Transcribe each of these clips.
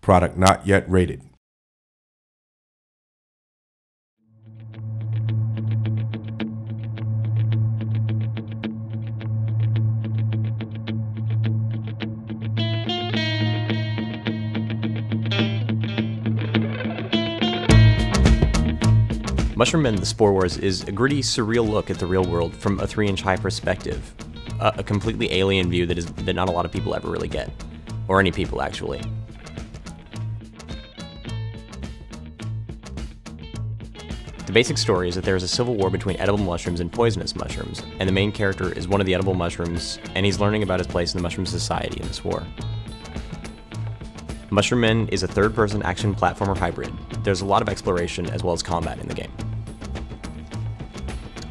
Product not yet rated. Mushroom Men: The Spore Wars is a gritty, surreal look at the real world from a 3-inch high perspective. A completely alien view that not a lot of people ever really get. Or any people, actually. The basic story is that there is a civil war between edible mushrooms and poisonous mushrooms, and the main character is one of the edible mushrooms, and he's learning about his place in the mushroom society in this war. Mushroom Men is a third-person action platformer hybrid. There's a lot of exploration as well as combat in the game.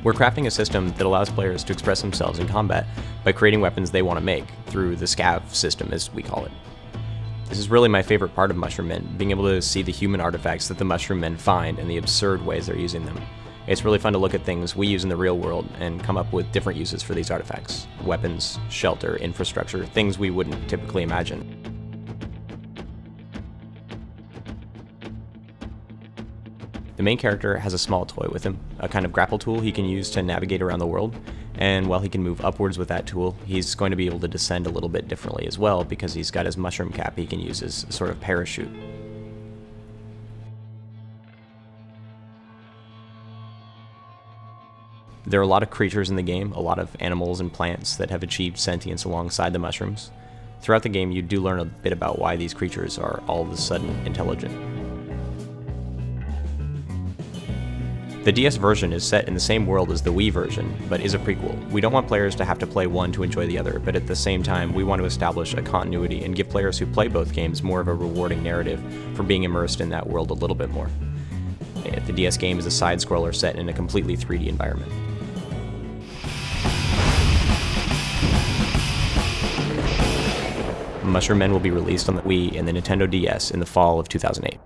We're crafting a system that allows players to express themselves in combat by creating weapons they want to make through the scav system, as we call it. This is really my favorite part of Mushroom Men, being able to see the human artifacts that the Mushroom Men find and the absurd ways they're using them. It's really fun to look at things we use in the real world and come up with different uses for these artifacts. Weapons, shelter, infrastructure, things we wouldn't typically imagine. The main character has a small toy with him, a kind of grapple tool he can use to navigate around the world, and while he can move upwards with that tool, he's going to be able to descend a little bit differently as well because he's got his mushroom cap he can use as a sort of parachute. There are a lot of creatures in the game, a lot of animals and plants that have achieved sentience alongside the mushrooms. Throughout the game, you do learn a bit about why these creatures are all of a sudden intelligent. The DS version is set in the same world as the Wii version, but is a prequel. We don't want players to have to play one to enjoy the other, but at the same time, we want to establish a continuity and give players who play both games more of a rewarding narrative for being immersed in that world a little bit more. The DS game is a side-scroller set in a completely 3D environment. Mushroom Men will be released on the Wii and the Nintendo DS in the fall of 2008.